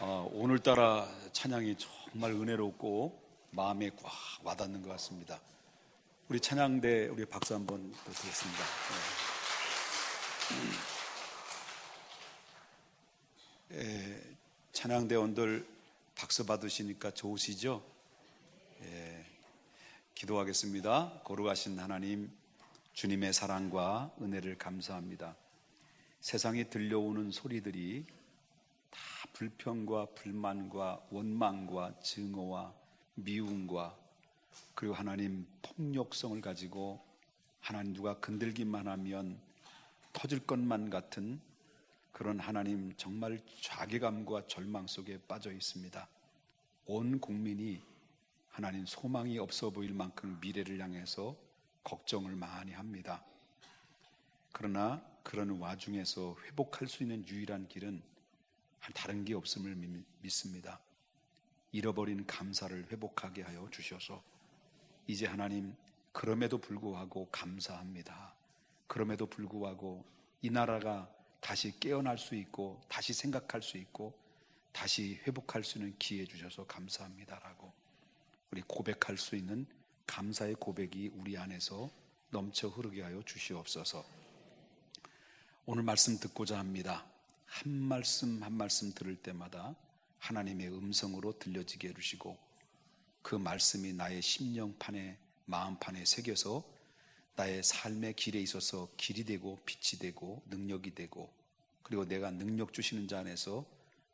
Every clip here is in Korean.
오늘따라 찬양이 정말 은혜롭고 마음에 꽉 와닿는 것 같습니다. 우리 찬양대 우리 박수 한번 드리겠습니다. 찬양대원들 박수 받으시니까 좋으시죠? 기도하겠습니다. 거룩하신 하나님, 주님의 사랑과 은혜를 감사합니다. 세상에 들려오는 소리들이 다 불평과 불만과 원망과 증오와 미움과 그리고 하나님 폭력성을 가지고 하나님 누가 건들기만 하면 터질 것만 같은 그런 하나님 정말 좌괴감과 절망 속에 빠져 있습니다. 온 국민이 하나님 소망이 없어 보일 만큼 미래를 향해서 걱정을 많이 합니다. 그러나 그런 와중에서 회복할 수 있는 유일한 길은 다른 게 없음을 믿습니다. 잃어버린 감사를 회복하게 하여 주셔서 이제 하나님 그럼에도 불구하고 감사합니다. 그럼에도 불구하고 이 나라가 다시 깨어날 수 있고 다시 생각할 수 있고 다시 회복할 수 있는 기회 주셔서 감사합니다라고 우리 고백할 수 있는 감사의 고백이 우리 안에서 넘쳐 흐르게 하여 주시옵소서. 오늘 말씀 듣고자 합니다. 한 말씀 한 말씀 들을 때마다 하나님의 음성으로 들려지게 해주시고 그 말씀이 나의 심령판에 마음판에 새겨서 나의 삶의 길에 있어서 길이 되고 빛이 되고 능력이 되고 그리고 내가 능력 주시는 자 안에서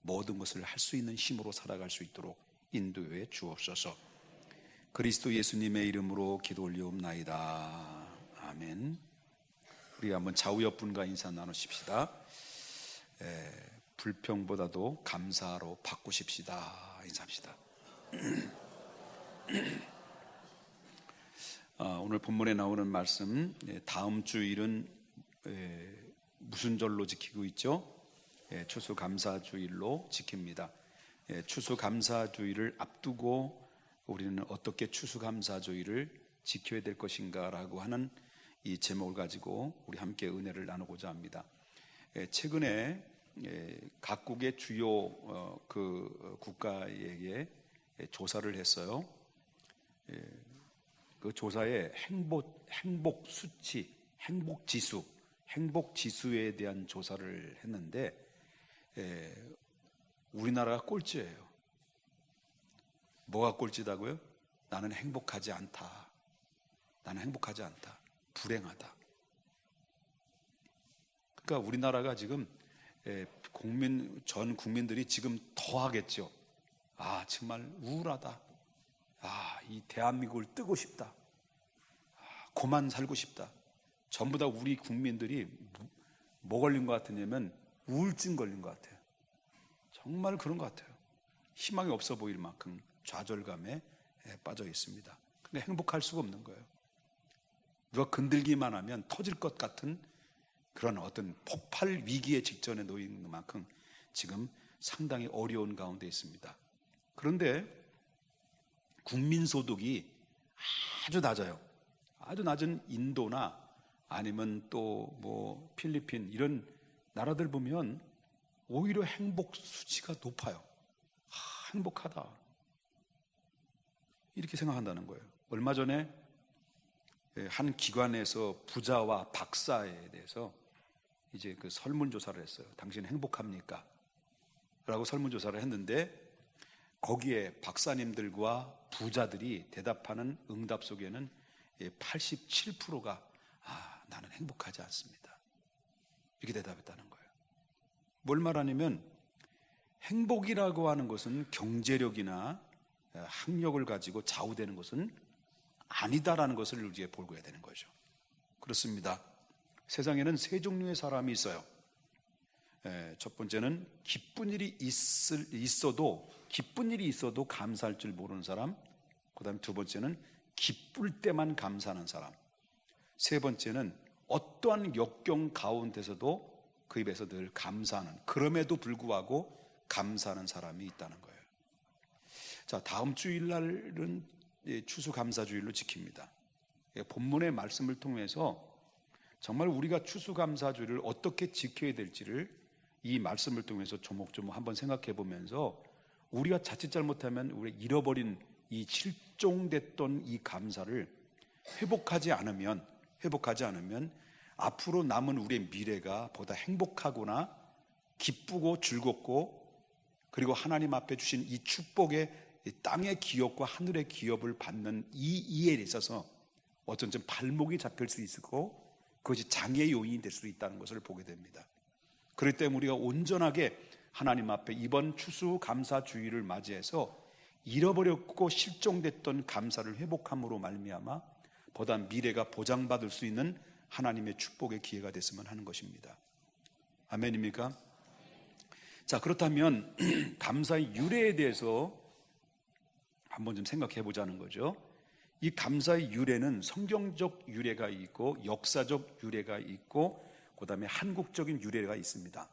모든 것을 할 수 있는 힘으로 살아갈 수 있도록 인도해 주옵소서. 그리스도 예수님의 이름으로 기도 올리옵나이다. 아멘. 우리 한번 좌우옆분과 인사 나누십시다. 불평보다도 감사로 바꾸십시다. 인사합시다. 오늘 본문에 나오는 말씀, 다음 주일은 무슨 절로 지키고 있죠? 추수감사주일로 지킵니다. 추수감사주일을 앞두고 우리는 어떻게 추수감사주일을 지켜야 될 것인가 라고 하는 이 제목을 가지고 우리 함께 은혜를 나누고자 합니다. 최근에 각국의 주요 그 국가에게 조사를 했어요. 그 조사에 행복 수치, 행복 지수에 대한 조사를 했는데 우리나라가 꼴찌예요. 뭐가 꼴찌다고요? 나는 행복하지 않다. 나는 행복하지 않다. 불행하다. 그러니까 우리나라가 지금 전 국민들이 지금 더 하겠죠. 정말 우울하다. 이 대한민국을 뜨고 싶다. 고만 살고 싶다. 전부 다 우리 국민들이 뭐 걸린 것 같으냐면 우울증 걸린 것 같아요. 정말 그런 것 같아요. 희망이 없어 보일 만큼 좌절감에 빠져 있습니다. 근데 행복할 수가 없는 거예요. 누가 건들기만 하면 터질 것 같은 그런 어떤 폭발 위기의 직전에 놓인 만큼 지금 상당히 어려운 가운데 있습니다. 그런데 국민소득이 아주 낮아요. 아주 낮은 인도나 아니면 또 뭐 필리핀 이런 나라들 보면 오히려 행복 수치가 높아요. 행복하다. 이렇게 생각한다는 거예요. 얼마 전에 한 기관에서 부자와 박사에 대해서 이제 그 설문조사를 했어요. 당신 행복합니까? 라고 설문조사를 했는데 거기에 박사님들과 부자들이 대답하는 응답 속에는 87%가 나는 행복하지 않습니다. 이렇게 대답했다는 거예요. 뭘 말하냐면 행복이라고 하는 것은 경제력이나 학력을 가지고 좌우되는 것은 아니다라는 것을 우리가 보고해야 되는 거죠. 그렇습니다. 세상에는 세 종류의 사람이 있어요. 첫 번째는 기쁜 일이 있어도 감사할 줄 모르는 사람. 그 다음에 두 번째는 기쁠 때만 감사하는 사람. 세 번째는 어떠한 역경 가운데서도 그 입에서 늘 감사하는, 그럼에도 불구하고 감사하는 사람이 있다는 거예요. 자, 다음 주일날은 추수감사주일로 지킵니다. 본문의 말씀을 통해서 정말 우리가 추수감사주일을 어떻게 지켜야 될지를 이 말씀을 통해서 조목조목 한번 생각해 보면서 우리가 자칫 잘못하면 우리 잃어버린 이 실종됐던 이 감사를 회복하지 않으면 앞으로 남은 우리의 미래가 보다 행복하거나 기쁘고 즐겁고, 그리고 하나님 앞에 주신 이 축복의 이 땅의 기업과 하늘의 기업을 받는 이 이에 있어서 어쩐 좀 발목이 잡힐 수 있고 그것이 장애의 요인이 될 수 있다는 것을 보게 됩니다. 그렇기 때문에 우리가 온전하게 하나님 앞에 이번 추수감사주의를 맞이해서 잃어버렸고 실종됐던 감사를 회복함으로 말미암아 보다 미래가 보장받을 수 있는 하나님의 축복의 기회가 됐으면 하는 것입니다. 아멘입니까? 자, 그렇다면 감사의 유래에 대해서 한번 좀 생각해 보자는 거죠. 이 감사의 유래는 성경적 유래가 있고 역사적 유래가 있고 그다음에 한국적인 유래가 있습니다.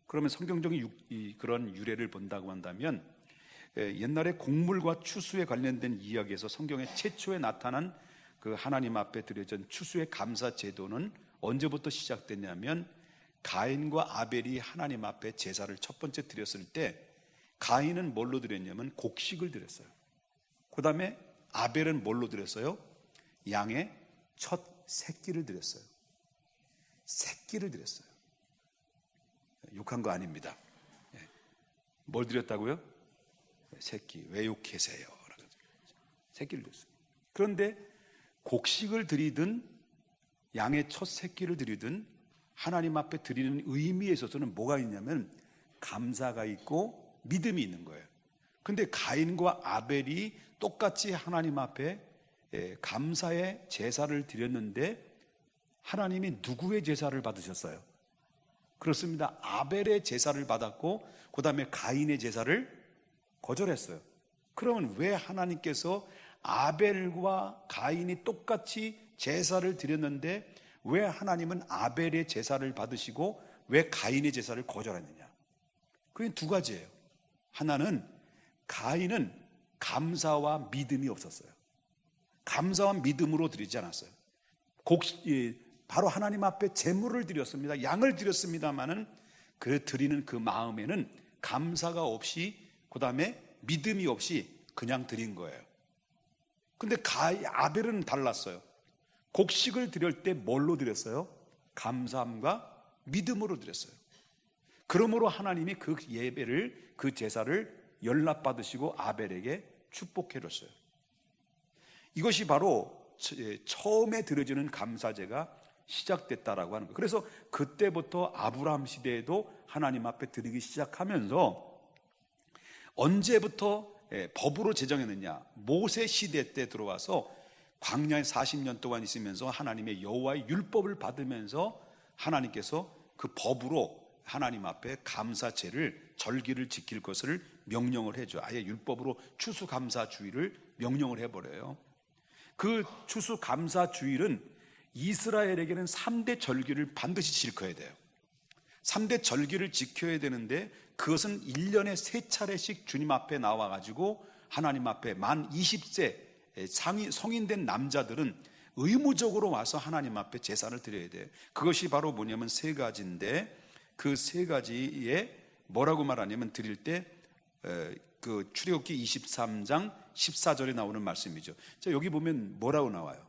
그러면 성경적인 그런 유래를 본다고 한다면 옛날에 곡물과 추수에 관련된 이야기에서 성경에 최초에 나타난 그 하나님 앞에 드려진 추수의 감사 제도는 언제부터 시작됐냐면 가인과 아벨이 하나님 앞에 제사를 첫 번째 드렸을 때 가인은 뭘로 드렸냐면 곡식을 드렸어요. 그 다음에 아벨은 뭘로 드렸어요? 양의 첫 새끼를 드렸어요. 새끼를 드렸어요. 욕한 거 아닙니다. 뭘 드렸다고요? 새끼. 왜 욕하세요? 새끼를 드렸어요. 그런데 곡식을 드리든 양의 첫 새끼를 드리든 하나님 앞에 드리는 의미에 있어서는 뭐가 있냐면 감사가 있고 믿음이 있는 거예요. 근데 가인과 아벨이 똑같이 하나님 앞에 감사의 제사를 드렸는데 하나님이 누구의 제사를 받으셨어요? 그렇습니다. 아벨의 제사를 받았고 그 다음에 가인의 제사를 거절했어요. 그러면 왜 하나님께서 아벨과 가인이 똑같이 제사를 드렸는데 왜 하나님은 아벨의 제사를 받으시고 왜 가인의 제사를 거절했느냐? 그게 두 가지예요. 하나는 가인은 감사와 믿음이 없었어요. 감사와 믿음으로 드리지 않았어요. 바로 하나님 앞에 제물을 드렸습니다. 양을 드렸습니다마는 그 드리는 그 마음에는 감사가 없이 그 다음에 믿음이 없이 그냥 드린 거예요. 근데 아벨은 달랐어요. 곡식을 드릴 때 뭘로 드렸어요? 감사함과 믿음으로 드렸어요. 그러므로 하나님이 그 예배를, 그 제사를 연락받으시고 아벨에게 축복해 줬어요. 이것이 바로 처음에 드려지는 감사제가 시작됐다라고 하는 거예요. 그래서 그때부터 아브라함 시대에도 하나님 앞에 드리기 시작하면서 언제부터 법으로 제정했느냐? 모세 시대 때 들어와서 광야에 40년 동안 있으면서 하나님의 여호와의 율법을 받으면서 하나님께서 그 법으로 하나님 앞에 감사제를, 절기를 지킬 것을 명령을 해줘요. 아예 율법으로 추수감사주의를 명령을 해버려요. 그 추수감사주일은 이스라엘에게는 3대 절기를 반드시 지켜야 돼요. 3대 절기를 지켜야 되는데 그것은 1년에 3차례씩 주님 앞에 나와가지고 하나님 앞에 만 20세 성인된 남자들은 의무적으로 와서 하나님 앞에 제사를 드려야 돼요. 그것이 바로 뭐냐면 3가지인데 그 3가지에 뭐라고 말하냐면 드릴 때 그 출애굽기 23장 14절에 나오는 말씀이죠. 자, 여기 보면 뭐라고 나와요?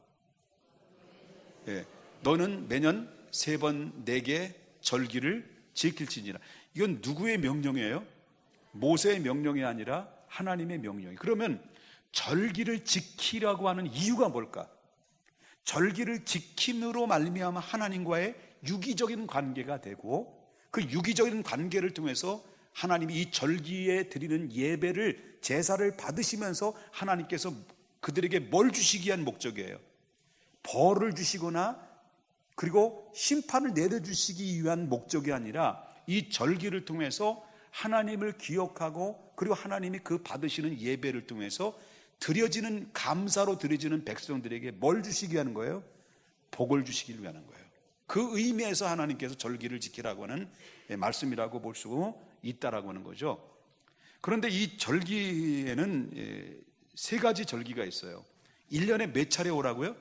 너는 매년 3번 내게 절기를 지킬지니라. 이건 누구의 명령이에요? 모세의 명령이 아니라 하나님의 명령이에요. 그러면 절기를 지키라고 하는 이유가 뭘까? 절기를 지킴으로 말미암아 하나님과의 유기적인 관계가 되고 그 유기적인 관계를 통해서 하나님이 이 절기에 드리는 예배를, 제사를 받으시면서 하나님께서 그들에게 뭘 주시기 위한 목적이에요? 벌을 주시거나 그리고 심판을 내려주시기 위한 목적이 아니라 이 절기를 통해서 하나님을 기억하고 그리고 하나님이 그 받으시는 예배를 통해서 드려지는, 감사로 드려지는 백성들에게 뭘 주시기 위한 거예요? 복을 주시기 위한 거예요. 그 의미에서 하나님께서 절기를 지키라고 하는 말씀이라고 볼 수 있다라고 하는 거죠. 그런데 이 절기에는 3가지 절기가 있어요. 1년에 몇 차례 오라고요?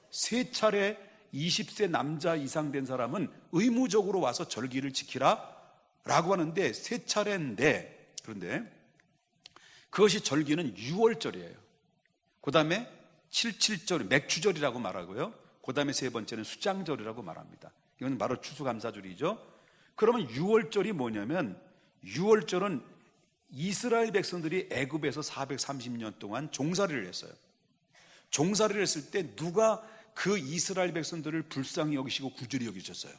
3차례 20세 남자 이상 된 사람은 의무적으로 와서 절기를 지키라 라고 하는데 세 차례인데, 그런데 그것이 절기는 6월절이에요. 그 다음에 77절, 맥추절이라고 말하고요. 그 다음에 세 번째는 수장절이라고 말합니다. 이건 바로 추수감사절이죠. 그러면 6월절이 뭐냐면, 6월절은 이스라엘 백성들이 애굽에서 430년 동안 종살이를 했어요. 종살이를 했을 때 누가 그 이스라엘 백성들을 불쌍히 여기시고 긍휼히 여기셨어요?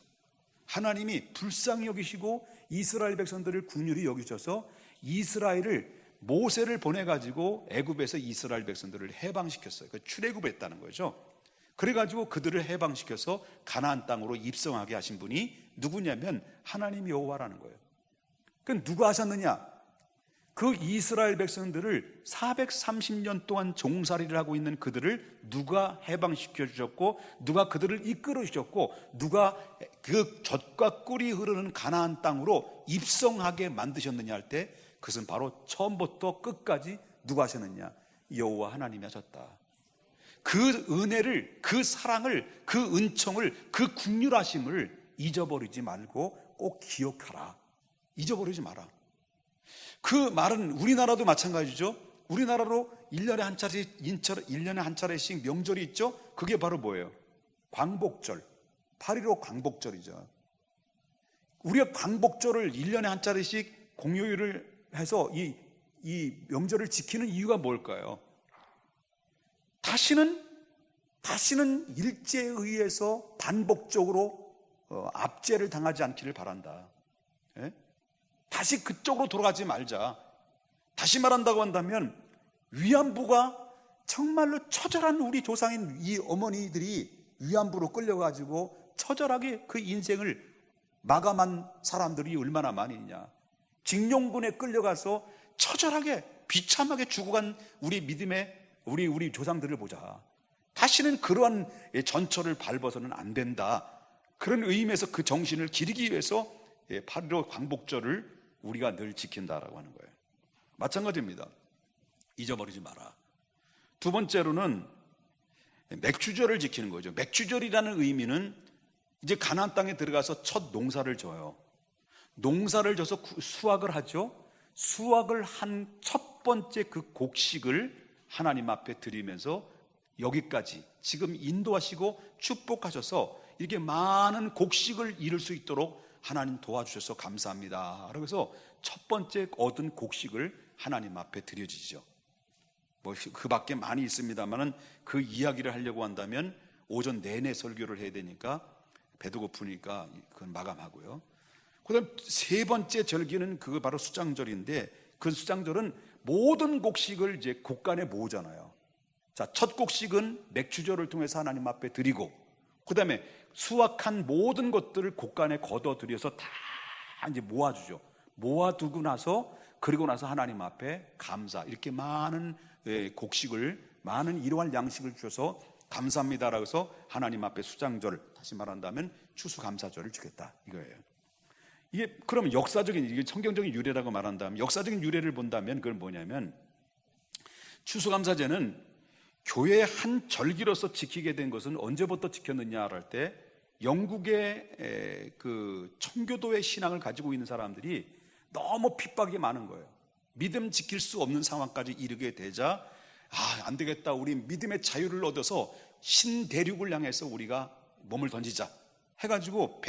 하나님이 불쌍히 여기시고 이스라엘 백성들을 긍휼히 여기셔서 이스라엘을, 모세를 보내가지고 애굽에서 이스라엘 백성들을 해방시켰어요. 출애굽했다는 거죠. 그래가지고 그들을 해방시켜서 가나안 땅으로 입성하게 하신 분이 누구냐면 하나님 여호와라는 거예요. 그럼 누가 하셨느냐? 그 이스라엘 백성들을 430년 동안 종살이를 하고 있는 그들을 누가 해방시켜 주셨고, 누가 그들을 이끌어 주셨고, 누가 그 젖과 꿀이 흐르는 가나안 땅으로 입성하게 만드셨느냐 할 때, 그것은 바로 처음부터 끝까지 누가 하셨느냐? 여호와 하나님이 하셨다. 그 은혜를, 그 사랑을, 그 은총을, 그 긍휼하심을 잊어버리지 말고 꼭 기억하라. 잊어버리지 마라. 그 말은 우리나라도 마찬가지죠. 우리나라로 1년에 한 차례씩 명절이 있죠. 그게 바로 뭐예요? 광복절, 8.15 광복절이죠. 우리가 광복절을 1년에 한 차례씩 공휴일을 해서 이 명절을 지키는 이유가 뭘까요? 다시는 일제에 의해서 반복적으로 압제를 당하지 않기를 바란다. 예? 다시 그쪽으로 돌아가지 말자. 다시 말한다고 한다면, 위안부가 정말로 처절한 우리 조상인 이 어머니들이 위안부로 끌려가지고 처절하게 그 인생을 마감한 사람들이 얼마나 많이 있냐. 징용군에 끌려가서 처절하게 비참하게 죽어간 우리 믿음의 우리 조상들을 보자. 다시는 그러한 전철을 밟아서는 안 된다. 그런 의미에서 그 정신을 기리기 위해서 8.15 광복절을 우리가 늘 지킨다라고 하는 거예요. 마찬가지입니다. 잊어버리지 마라. 두 번째로는 맥추절을 지키는 거죠. 맥추절이라는 의미는 이제 가나안 땅에 들어가서 첫 농사를 져요. 농사를 져서 수확을 하죠. 수확을 한 첫 번째 그 곡식을 하나님 앞에 드리면서 여기까지 지금 인도하시고 축복하셔서 이렇게 많은 곡식을 이룰 수 있도록 하나님 도와주셔서 감사합니다. 그래서 첫 번째 얻은 곡식을 하나님 앞에 드려지죠. 뭐 그 밖에 많이 있습니다만은 그 이야기를 하려고 한다면 오전 내내 설교를 해야 되니까 배도 고프니까 그건 마감하고요. 그다음 세 번째 절기는 그거 바로 수장절인데, 그 수장절은 모든 곡식을 이제 곡간에 모으잖아요. 자, 첫 곡식은 맥추절을 통해서 하나님 앞에 드리고, 그다음에 수확한 모든 것들을 곡간에 걷어들여서 다 이제 모아주죠. 모아두고 나서, 그리고 나서 하나님 앞에 감사, 이렇게 많은 곡식을, 많은 이러한 양식을 주셔서 감사합니다라고 해서 하나님 앞에 수장절, 다시 말한다면 추수감사절을 주겠다 이거예요. 이게 그러면 역사적인, 이게 성경적인 유래라고 말한다면, 역사적인 유래를 본다면 그건 뭐냐면, 추수감사제는 교회의 한 절기로서 지키게 된 것은 언제부터 지켰느냐 할 때, 영국의 그 청교도의 신앙을 가지고 있는 사람들이 너무 핍박이 많은 거예요. 믿음 지킬 수 없는 상황까지 이르게 되자, 안 되겠다, 우리 믿음의 자유를 얻어서 신대륙을 향해서 우리가 몸을 던지자 해가지고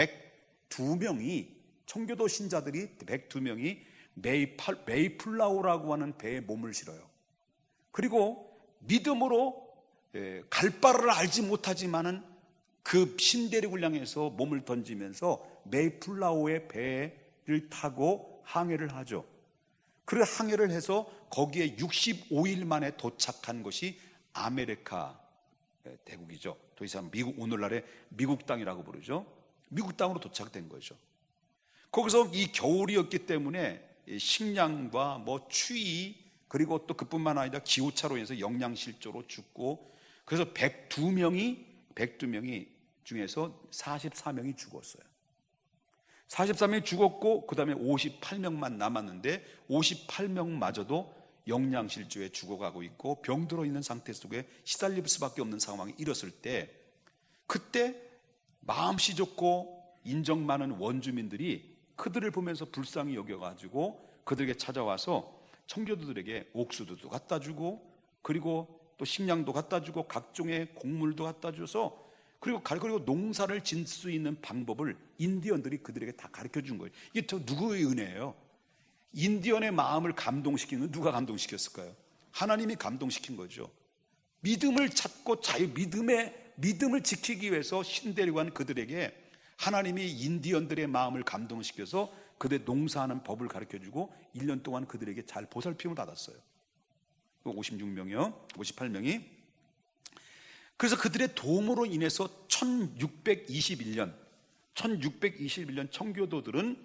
102명이, 청교도 신자들이 102명이 메이플라워라고 하는 배에 몸을 실어요. 그리고 믿음으로 갈 바를 알지 못하지만은 그 신대륙을 향해서 몸을 던지면서 메이플라워의 배를 타고 항해를 하죠. 그 항해를 해서 거기에 65일 만에 도착한 것이 아메리카 대국이죠. 더 이상 미국, 오늘날의 미국 땅이라고 부르죠. 미국 땅으로 도착된 거죠. 거기서 이 겨울이었기 때문에 식량과 뭐 추위, 그리고 또 그뿐만 아니라 기후차로 인해서 영양실조로 죽고, 그래서 102명이 중에서 44명이 죽었어요. 44명이 죽었고, 그 다음에 58명만 남았는데 58명마저도 영양실조에 죽어가고 있고 병들어 있는 상태 속에 시달릴 수밖에 없는 상황이 일었을 때, 그때 마음씨 좋고 인정 많은 원주민들이 그들을 보면서 불쌍히 여겨가지고 그들에게 찾아와서 청교도들에게 옥수수도 갖다 주고, 그리고 또 식량도 갖다 주고, 각종의 곡물도 갖다 줘서, 그리고 농사를 짓을 수 있는 방법을 인디언들이 그들에게 다 가르쳐 준 거예요. 이게 또 누구의 은혜예요? 인디언의 마음을 감동시키는, 누가 감동시켰을까요? 하나님이 감동시킨 거죠. 믿음을 찾고 믿음을 지키기 위해서 신대려고 한 그들에게 하나님이 인디언들의 마음을 감동시켜서 그들 농사하는 법을 가르쳐주고 1년 동안 그들에게 잘 보살핌을 받았어요. 56명이요, 58명이. 그래서 그들의 도움으로 인해서 1621년 청교도들은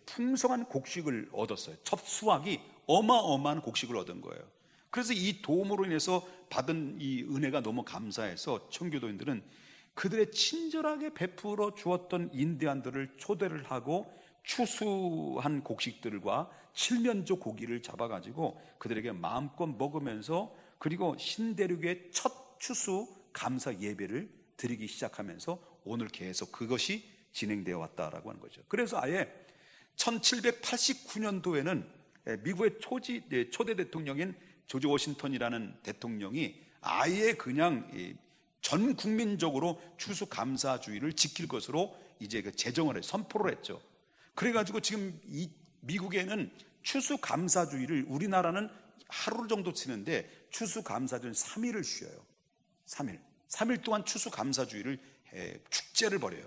풍성한 곡식을 얻었어요. 첫 수확이 어마어마한 곡식을 얻은 거예요. 그래서 이 도움으로 인해서 받은 이 은혜가 너무 감사해서 청교도인들은 그들의 친절하게 베풀어 주었던 인디안들을 초대를 하고 추수한 곡식들과 칠면조 고기를 잡아가지고 그들에게 마음껏 먹으면서, 그리고 신대륙의 첫 추수 감사 예배를 드리기 시작하면서 오늘 계속 그것이 진행되어 왔다라고 하는 거죠. 그래서 아예 1789년도에는 미국의 초대 대통령인 조지 워싱턴이라는 대통령이 아예 그냥 전 국민적으로 추수감사주의를 지킬 것으로 이제 그 제정을 해 선포를 했죠. 그래가지고 지금 이 미국에는 추수감사주의를, 우리나라는 하루 정도 치는데 추수감사주의는 3일을 쉬어요. 3일 동안 추수감사주의를 축제를 벌여요.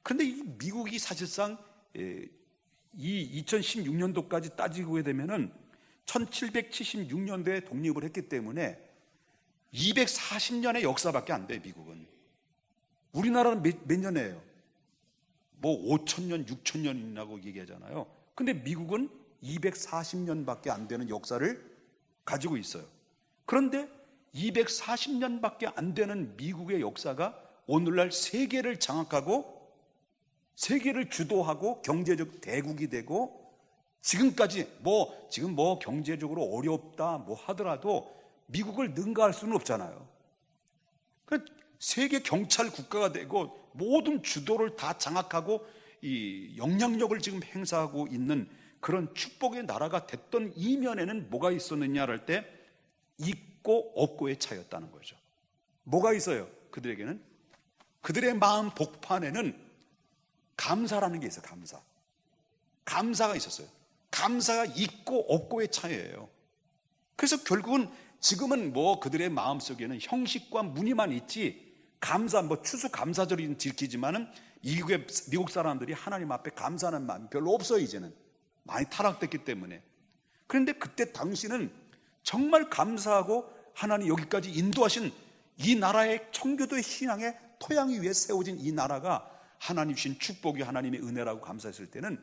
그런데 이 미국이 사실상 이 2016년도까지 따지고 되면은 1776년도에 독립을 했기 때문에 240년의 역사밖에 안 돼, 미국은. 우리나라는 몇 년이에요? 뭐 5,000년, 6,000년이라고 얘기하잖아요. 근데 미국은 240년밖에 안 되는 역사를 가지고 있어요. 그런데 240년밖에 안 되는 미국의 역사가 오늘날 세계를 장악하고 세계를 주도하고 경제적 대국이 되고, 지금까지 지금 경제적으로 어렵다 하더라도 미국을 능가할 수는 없잖아요. 세계 경찰 국가가 되고 모든 주도를 다 장악하고 이 영향력을 지금 행사하고 있는 그런 축복의 나라가 됐던 이면에는 뭐가 있었느냐를 할 때 있고 없고의 차이였다는 거죠. 뭐가 있어요? 그들에게는 그들의 마음 복판에는 감사라는 게 있어요. 감사가 있었어요. 감사가 있고 없고의 차이예요. 그래서 결국은 지금은 그들의 마음속에는 형식과 무늬만 있지, 추수감사절이 지키지만은 미국 사람들이 하나님 앞에 감사하는 마음이 별로 없어요. 이제는 많이 타락됐기 때문에. 그런데 그때 당시는 정말 감사하고 하나님 여기까지 인도하신 이 나라의 청교도의 신앙의 토양 위에 세워진 이 나라가 하나님 주신 축복이 하나님의 은혜라고 감사했을 때는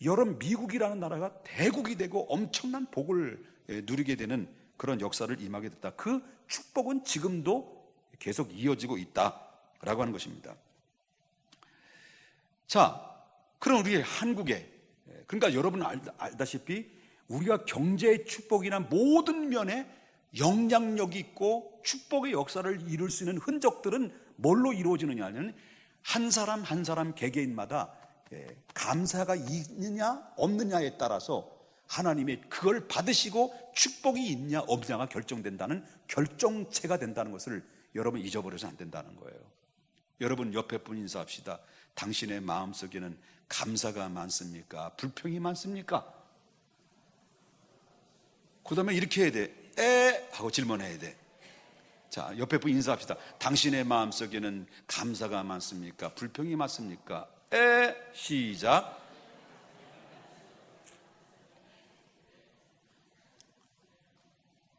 여러분 미국이라는 나라가 대국이 되고 엄청난 복을 누리게 되는 그런 역사를 임하게 됐다. 그 축복은 지금도 계속 이어지고 있다라고 하는 것입니다. 자, 그럼 우리 한국에, 그러니까 여러분 알다시피 우리가 경제의 축복이나 모든 면에 영향력이 있고 축복의 역사를 이룰 수 있는 흔적들은 뭘로 이루어지느냐 하면 한 사람 한 사람 개개인마다 감사가 있느냐 없느냐에 따라서 하나님이 그걸 받으시고 축복이 있냐 없냐가 결정된다는 결정체가 된다는 것을 여러분 잊어버려서 안 된다는 거예요. 여러분 옆에 분 인사합시다. 당신의 마음속에는 감사가 많습니까? 불평이 많습니까? 그 다음에 이렇게 해야 돼. 하고 질문해야 돼. 자, 옆에 분 인사합시다. 당신의 마음속에는 감사가 많습니까? 불평이 많습니까? 시작.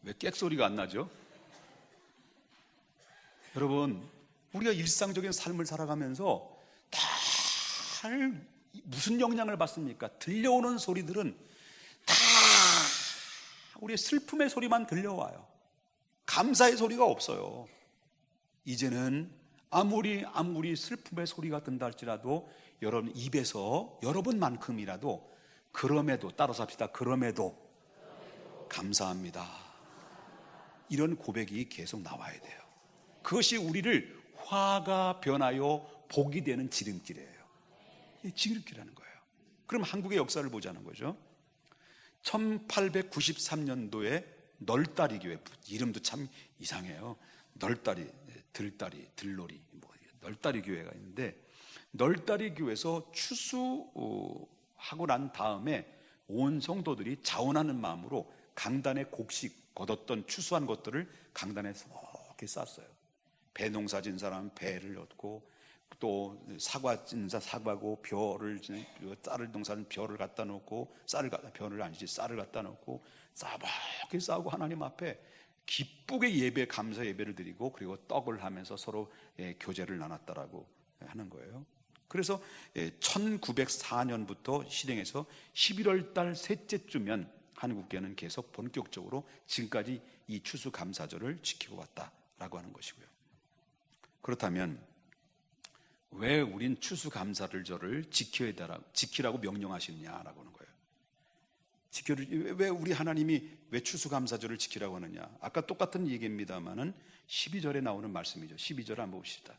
왜 객소리가 안 나죠? 여러분, 우리가 일상적인 삶을 살아가면서 다 무슨 영향을 받습니까? 들려오는 소리들은 다 우리의 슬픔의 소리만 들려와요. 감사의 소리가 없어요. 이제는 아무리 슬픔의 소리가 든다 할지라도 여러분 입에서 여러분만큼이라도 그럼에도, 따라서 합시다. 그럼에도 감사합니다. 이런 고백이 계속 나와야 돼요. 그것이 우리를 화가 변하여 복이 되는 지름길이에요. 지름길이라는 거예요. 그럼 한국의 역사를 보자는 거죠. 1893년도에 널다리 교회, 이름도 참 이상해요. 널다리, 들다리, 들놀이, 널다리 교회가 있는데, 널다리 교회에서 추수하고 난 다음에 온 성도들이 자원하는 마음으로 강단에 곡식 걷었던 추수한 것들을 강단에 이렇게 쌌어요. 배 농사 진 사람 배를 얻고, 또 사과 찐 자 사과고, 쌀을 농사는 벼를 갖다 놓고, 벼를 아니지 쌀을 갖다 놓고 싸게 싸고 하나님 앞에 기쁘게 예배, 감사 예배를 드리고, 그리고 떡을 하면서 서로 교제를 나눴다라고 하는 거예요. 그래서 1904년부터 실행해서 11월 달 셋째 주면 한국교회는 계속 본격적으로 지금까지 이 추수감사절을 지키고 왔다라고 하는 것이고요. 그렇다면 왜 우린 추수감사절을 지키라고 명령하시느냐라고 하는 거예요. 왜 우리 하나님이 왜 추수감사절을 지키라고 하느냐? 아까 똑같은 얘기입니다만은 12절에 나오는 말씀이죠. 12절 한번 봅시다.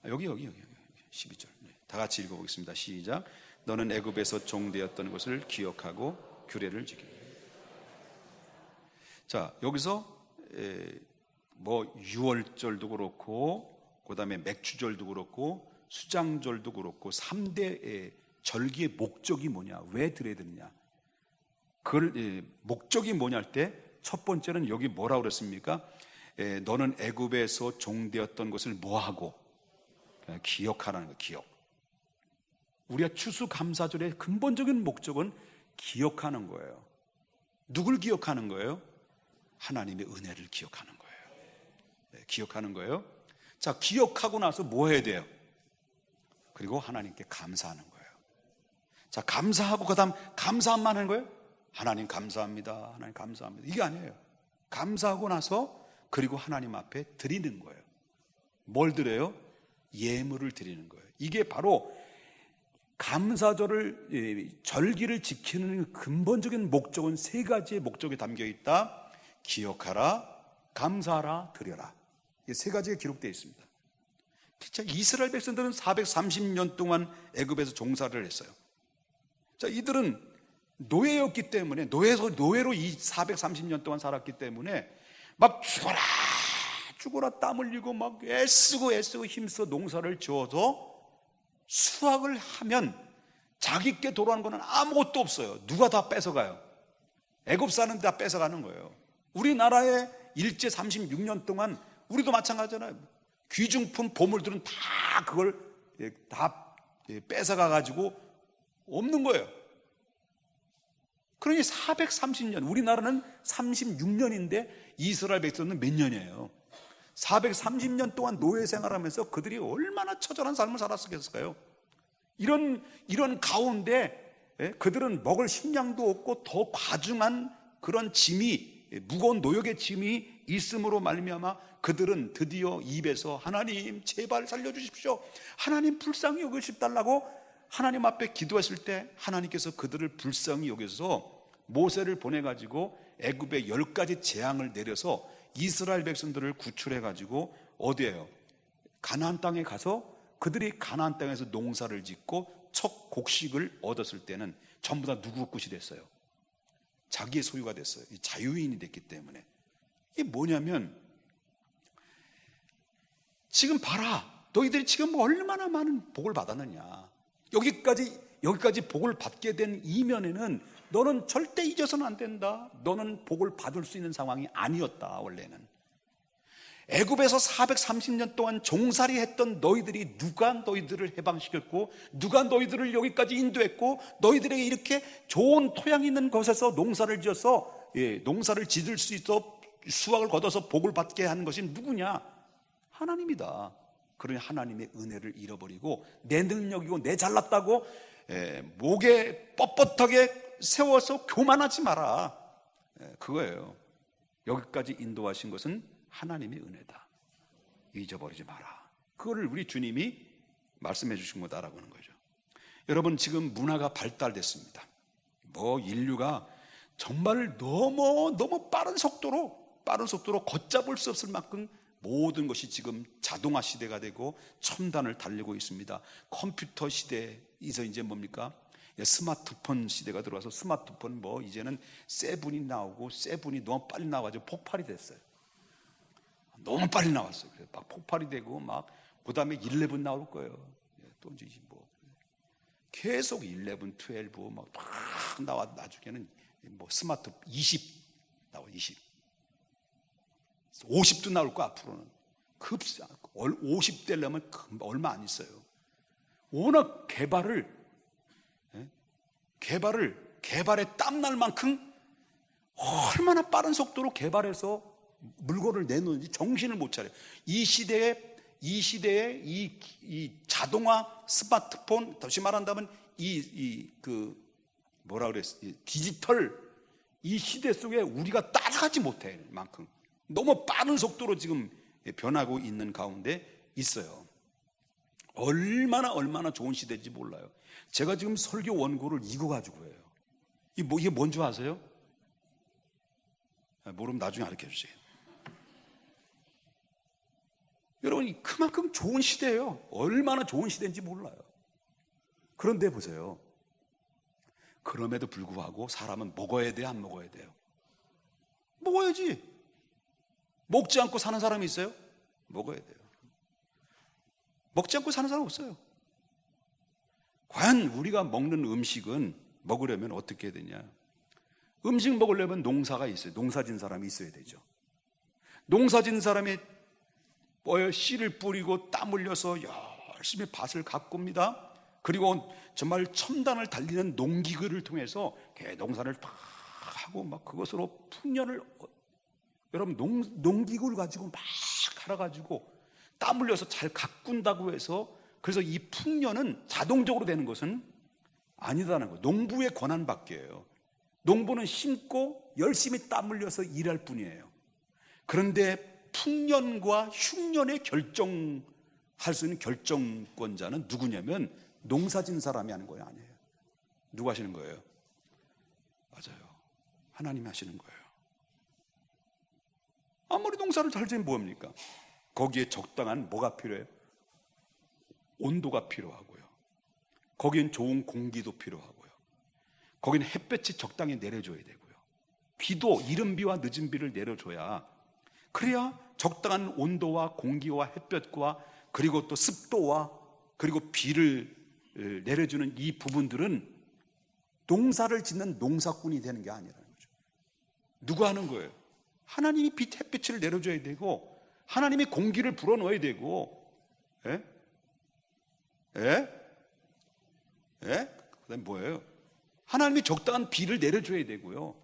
여기 12절. 다 같이 읽어보겠습니다. 시작. 너는 애굽에서 종되었던 것을 기억하고 규례를 지키라. 자, 여기서 유월절도 그렇고, 그 다음에 맥주절도 그렇고, 수장절도 그렇고, 3대 절기의 목적이 뭐냐, 왜 드려야 되느냐, 그걸 목적이 뭐냐 할 때 첫 번째는 여기 뭐라고 그랬습니까? 너는 애굽에서 종되었던 것을 뭐하고 기억하라는 거예요. 기억. 우리가 추수감사절의 근본적인 목적은 기억하는 거예요. 누굴 기억하는 거예요? 하나님의 은혜를 기억하는 거예요. 기억하는 거예요. 자, 기억하고 나서 뭐 해야 돼요? 그리고 하나님께 감사하는 거예요. 자, 감사하고 그 다음 감사만 하는 거예요? 하나님 감사합니다. 하나님 감사합니다. 이게 아니에요. 감사하고 나서 그리고 하나님 앞에 드리는 거예요. 뭘 드려요? 예물을 드리는 거예요. 이게 바로 감사절을, 절기를 지키는 근본적인 목적은 세 가지의 목적이 담겨 있다. 기억하라, 감사하라, 드려라. 이 세 가지가 기록되어 있습니다. 자, 이스라엘 백성들은 430년 동안 애굽에서 종사를 했어요. 자, 이들은 노예였기 때문에, 노예로 이 430년 동안 살았기 때문에 막 죽어라 땀 흘리고 막 애쓰고 힘써 농사를 지어서 수확을 하면 자기께 돌아오는 거는 아무것도 없어요. 누가 다 뺏어가요? 애굽 사는 다 뺏어가는 거예요. 우리나라의 일제 36년 동안 우리도 마찬가지잖아요. 귀중품 보물들은 다 그걸 다 뺏어가가지고 없는 거예요. 그러니 430년, 우리나라는 36년인데 이스라엘 백성은 몇 년이에요? 430년 동안 노예 생활하면서 그들이 얼마나 처절한 삶을 살았을까요? 이런 가운데 그들은 먹을 식량도 없고 더 과중한 그런 짐이, 무거운 노역의 짐이 있음으로 말미암아 그들은 드디어 입에서 하나님 제발 살려주십시오, 하나님 불쌍히 여기십달라고 하나님 앞에 기도했을 때 하나님께서 그들을 불쌍히 여겨서 모세를 보내가지고 애굽에 10가지 재앙을 내려서 이스라엘 백성들을 구출해가지고 어디에요? 가나안 땅에 가서 그들이 가나안 땅에서 농사를 짓고 첫 곡식을 얻었을 때는 전부 다 누구 것이 됐어요? 자기의 소유가 됐어요. 자유인이 됐기 때문에. 이게 뭐냐면, 지금 봐라, 너희들이 지금 얼마나 많은 복을 받았느냐. 여기까지 복을 받게 된 이면에는 너는 절대 잊어서는 안 된다. 너는 복을 받을 수 있는 상황이 아니었다. 원래는 애굽에서 430년 동안 종살이 했던 너희들이 누가 너희들을 해방시켰고, 누가 너희들을 여기까지 인도했고, 너희들에게 이렇게 좋은 토양 있는 곳에서 농사를 지어서 농사를 짓을 수 있어 수확을 거둬서 복을 받게 하는 것이 누구냐? 하나님이다. 그러니 하나님의 은혜를 잃어버리고 내 능력이고 내 잘났다고 목에 뻣뻣하게 세워서 교만하지 마라. 그거예요. 여기까지 인도하신 것은 하나님의 은혜다. 잊어버리지 마라. 그거를 우리 주님이 말씀해 주신 거다라고 하는 거죠. 여러분, 지금 문화가 발달됐습니다. 인류가 정말 너무 빠른 속도로 걷잡을 수 없을 만큼 모든 것이 지금 자동화 시대가 되고 첨단을 달리고 있습니다. 컴퓨터 시대에서 이제 뭡니까? 스마트폰 시대가 들어와서 스마트폰 뭐 이제는 세븐이 나오고 세븐이 너무 빨리 나와가지고 폭발이 됐어요. 너무 빨리 나왔어요. 그래서 막 폭발이 되고 막 그다음에 11 나올 거예요. 또 이제 뭐 계속 11, 12 막 나와 나중에는 뭐 스마트 20 나와 20, 50도 나올 거 앞으로는 급사 50 되려면 얼마 안 있어요. 워낙 개발에 땀날 만큼 얼마나 빠른 속도로 개발해서 물건을 내놓는지 정신을 못 차려요. 이 시대에 이 자동화 스마트폰, 다시 말한다면 뭐라 그랬어? 디지털 이 시대 속에 우리가 따라가지 못할 만큼 너무 빠른 속도로 지금 변하고 있는 가운데 있어요. 얼마나 좋은 시대인지 몰라요. 제가 지금 설교 원고를 이거 가지고 해요. 이게 뭔지 아세요? 모르면 나중에 가르쳐 주세요. 여러분, 그만큼 좋은 시대예요. 얼마나 좋은 시대인지 몰라요. 그런데 보세요. 그럼에도 불구하고 사람은 먹어야 돼요, 안 먹어야 돼요? 먹어야지. 먹지 않고 사는 사람이 있어요? 먹어야 돼요. 먹지 않고 사는 사람 없어요. 과연 우리가 먹는 음식은 먹으려면 어떻게 해야 되냐? 음식 먹으려면 농사가 있어요. 농사진 사람이 있어야 되죠. 농사진 사람이 씨를 뿌리고 땀 흘려서 열심히 밭을 가꿉니다. 그리고 정말 첨단을 달리는 농기구를 통해서 농사를 막 하고 막 그것으로 풍년을, 여러분 농기구를 가지고 막 갈아가지고 땀 흘려서 잘 가꾼다고 해서 그래서 이 풍년은 자동적으로 되는 것은 아니다는 거예요. 농부의 권한밖에요. 농부는 심고 열심히 땀 흘려서 일할 뿐이에요. 그런데 풍년과 흉년의 결정할 수 있는 결정권자는 누구냐면 농사진 사람이 하는 거예요, 아니에요? 누가 하시는 거예요? 맞아요. 하나님이 하시는 거예요. 아무리 농사를 잘 지으면 뭐합니까? 거기에 적당한 뭐가 필요해요? 온도가 필요하고요. 거기엔 좋은 공기도 필요하고요. 거기는 햇볕이 적당히 내려줘야 되고요. 비도 이른 비와 늦은 비를 내려줘야, 그래야 적당한 온도와 공기와 햇볕과 그리고 또 습도와 그리고 비를 내려주는 이 부분들은 농사를 짓는 농사꾼이 되는 게 아니라는 거죠. 누가 하는 거예요? 하나님이 빛 햇빛을 내려줘야 되고 하나님이 공기를 불어넣어야 되고, 그다음에 뭐예요? 하나님이 적당한 비를 내려줘야 되고요.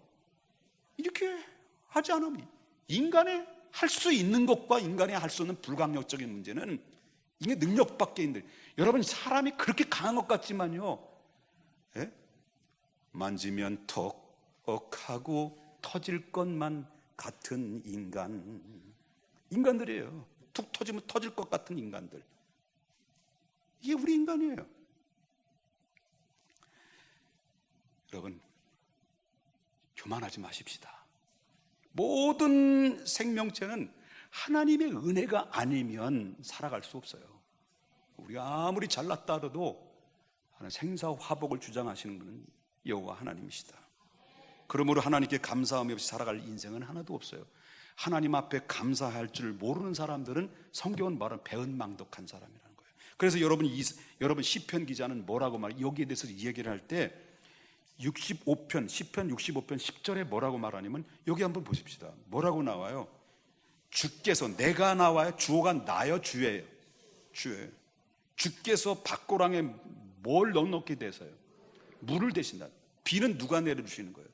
이렇게 하지 않으면 인간의 할 수 있는 것과 인간이 할 수 없는 불가항력적인 문제는 이게 능력밖에 있는데, 여러분 사람이 그렇게 강한 것 같지만요, 만지면 턱하고 터질 것만 같은 인간들이에요. 툭 터지면 터질 것 같은 인간들. 이게 우리 인간이에요. 여러분, 교만하지 마십시다. 모든 생명체는 하나님의 은혜가 아니면 살아갈 수 없어요. 우리가 아무리 잘났다 하더라도 생사화복을 주장하시는 분은 여호와 하나님이시다. 그러므로 하나님께 감사함이 없이 살아갈 인생은 하나도 없어요. 하나님 앞에 감사할 줄 모르는 사람들은 성경은 말하는 배은망덕한 사람이라는 거예요. 그래서 여러분 시편 기자는 뭐라고 여기에 대해서 이야기를 할 때 65편, 시편 65편 10절에 뭐라고 말하냐면, 여기 한번 보십시다. 뭐라고 나와요? 주께서, 내가 나와요? 주어가 나요? 주예요? 주예요. 주께서 밭고랑에 뭘 넉넉히 대서요? 물을 대신다. 비는 누가 내려주시는 거예요?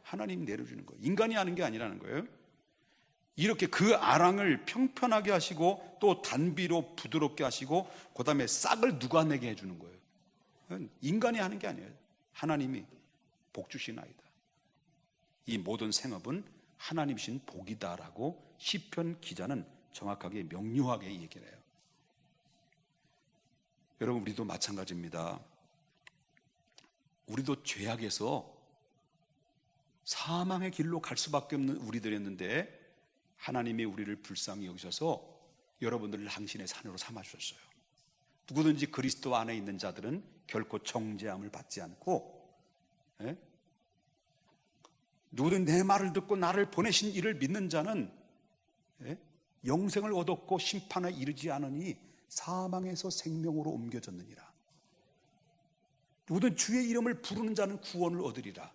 하나님이 내려주는 거예요. 인간이 하는 게 아니라는 거예요. 이렇게 그 아랑을 평편하게 하시고 또 단비로 부드럽게 하시고 그 다음에 싹을 누가 내게 해주는 거예요? 인간이 하는 게 아니에요. 하나님이 복 주시나이다. 이 모든 생업은 하나님이신 복이다라고 시편 기자는 정확하게 명료하게 얘기를 해요. 여러분, 우리도 마찬가지입니다. 우리도 죄악에서 사망의 길로 갈 수밖에 없는 우리들이었는데 하나님이 우리를 불쌍히 여기셔서 여러분들을 당신의 산으로 삼아주셨어요. 누구든지 그리스도 안에 있는 자들은 결코 정죄함을 받지 않고, 예? 누구든 내 말을 듣고 나를 보내신 이를 믿는 자는, 예? 영생을 얻었고 심판에 이르지 않으니 사망에서 생명으로 옮겨졌느니라. 누구든 주의 이름을 부르는 자는 구원을 얻으리라.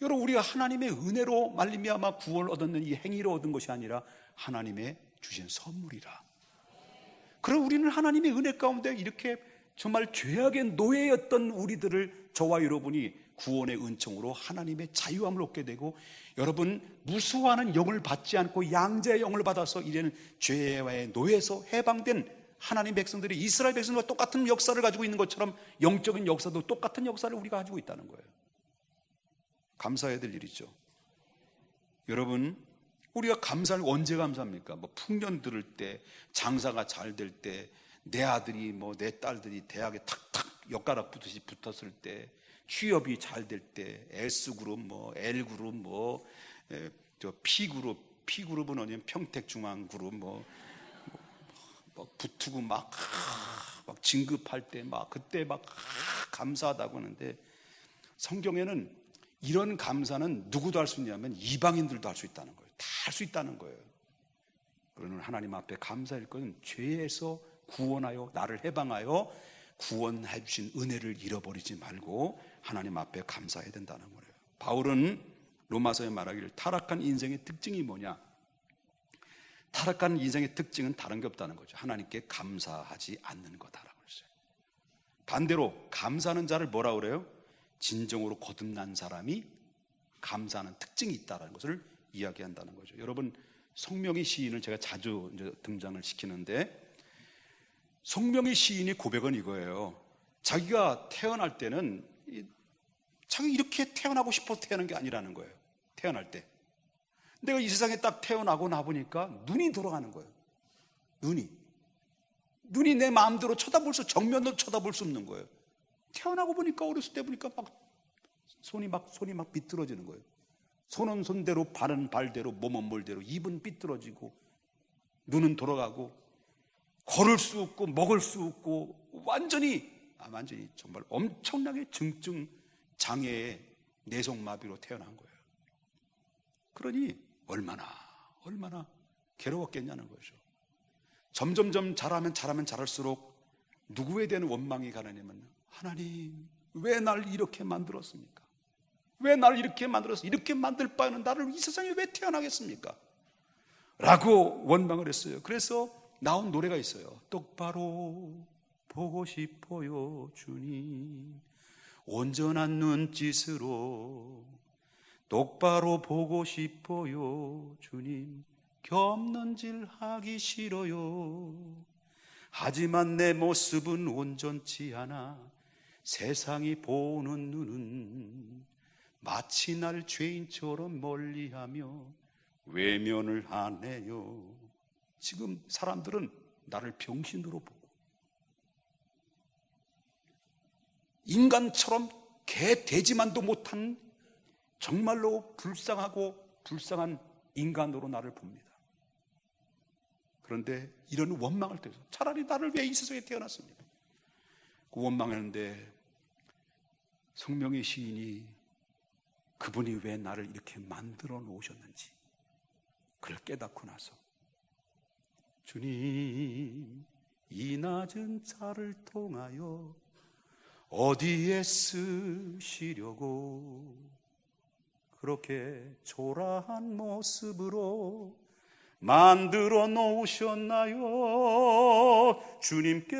여러분, 우리가 하나님의 은혜로 말미암아 구원을 얻었는 이 행위로 얻은 것이 아니라 하나님의 주신 선물이라. 그럼 우리는 하나님의 은혜 가운데 이렇게 정말 죄악의 노예였던 우리들을, 저와 여러분이 구원의 은총으로 하나님의 자유함을 얻게 되고, 여러분 무수하는 영을 받지 않고 양자의 영을 받아서 이제는 죄와의 노예에서 해방된 하나님 백성들이 이스라엘 백성들과 똑같은 역사를 가지고 있는 것처럼 영적인 역사도 똑같은 역사를 우리가 가지고 있다는 거예요. 감사해야 될 일이죠. 여러분, 우리가 감사를 언제 감사합니까? 뭐 풍년 들을 때, 장사가 잘 될 때, 내 아들이 내 딸들이 대학에 탁탁 엿가락 붙듯이 붙었을 때, 취업이 잘 될 때, S그룹, L그룹, P그룹은 아니면 평택중앙그룹, 붙고 막 진급할 때 그때 감사하다고 하는데, 성경에는 이런 감사는 누구도 할 수 있냐면 이방인들도 할 수 있다는 거예요. 다 할 수 있다는 거예요. 그러는 하나님 앞에 감사할 것은 죄에서 구원하여 나를 해방하여 구원해 주신 은혜를 잃어버리지 말고 하나님 앞에 감사해야 된다는 거예요. 바울은 로마서에 말하기를 타락한 인생의 특징이 뭐냐? 타락한 인생의 특징은 다른 게 없다는 거죠. 하나님께 감사하지 않는 거다라고 했어요. 반대로 감사하는 자를 뭐라고 그래요? 진정으로 거듭난 사람이 감사하는 특징이 있다는 것을 이야기한다는 거죠. 여러분, 성명의 시인을 제가 자주 등장을 시키는데, 성명의 시인의 고백은 이거예요. 자기가 태어날 때는 자기 이렇게 태어나고 싶어서 태어난 게 아니라는 거예요. 태어날 때 내가 이 세상에 딱 태어나고 나보니까 눈이 돌아가는 거예요. 눈이 내 마음대로 정면으로 쳐다볼 수 없는 거예요. 태어나고 보니까, 어렸을 때 보니까 손이 비뚤어지는 거예요. 손은 손대로, 발은 발대로, 몸은 몰대로, 입은 삐뚤어지고, 눈은 돌아가고, 걸을 수 없고 먹을 수 없고, 완전히 정말 엄청나게 증증 장애의 내성마비로 태어난 거예요. 그러니 얼마나 괴로웠겠냐는 거죠. 점점점 자라면 자랄수록 누구에 대한 원망이 가느냐면, 하나님 왜 날 이렇게 만들었습니까? 왜 날 이렇게 만들어서, 이렇게 만들 바에는 나를 이 세상에 왜 태어나겠습니까? 라고 원망을 했어요. 그래서 나온 노래가 있어요. 똑바로 보고 싶어요 주님, 온전한 눈짓으로 똑바로 보고 싶어요 주님, 겹눈질 하기 싫어요. 하지만 내 모습은 온전치 않아 세상이 보는 눈은 마치 날 죄인처럼 멀리하며 외면을 하네요. 지금 사람들은 나를 병신으로 보고, 인간처럼 개 돼지만도 못한 정말로 불쌍한 인간으로 나를 봅니다. 그런데 이런 원망을 때서 차라리 나를 왜 이 세상에 태어났습니까? 그 원망했는데 성명의 시인이 그분이 왜 나를 이렇게 만들어 놓으셨는지 그걸 깨닫고 나서, 주님 이 낮은 차를 통하여 어디에 쓰시려고 그렇게 초라한 모습으로 만들어 놓으셨나요? 주님께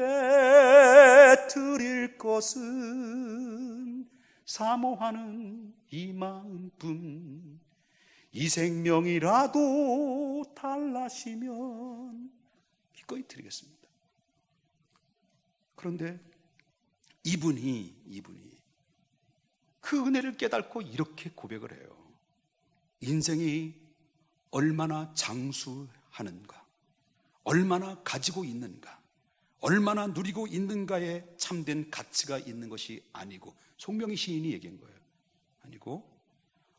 드릴 것은 사모하는 이 마음뿐, 이 생명이라도 달라시면 기꺼이 드리겠습니다. 그런데 이분이 그 은혜를 깨닫고 이렇게 고백을 해요. 인생이 얼마나 장수하는가, 얼마나 가지고 있는가, 얼마나 누리고 있는가에 참된 가치가 있는 것이 아니고, 송명희 시인이 얘기한 거예요. 아니고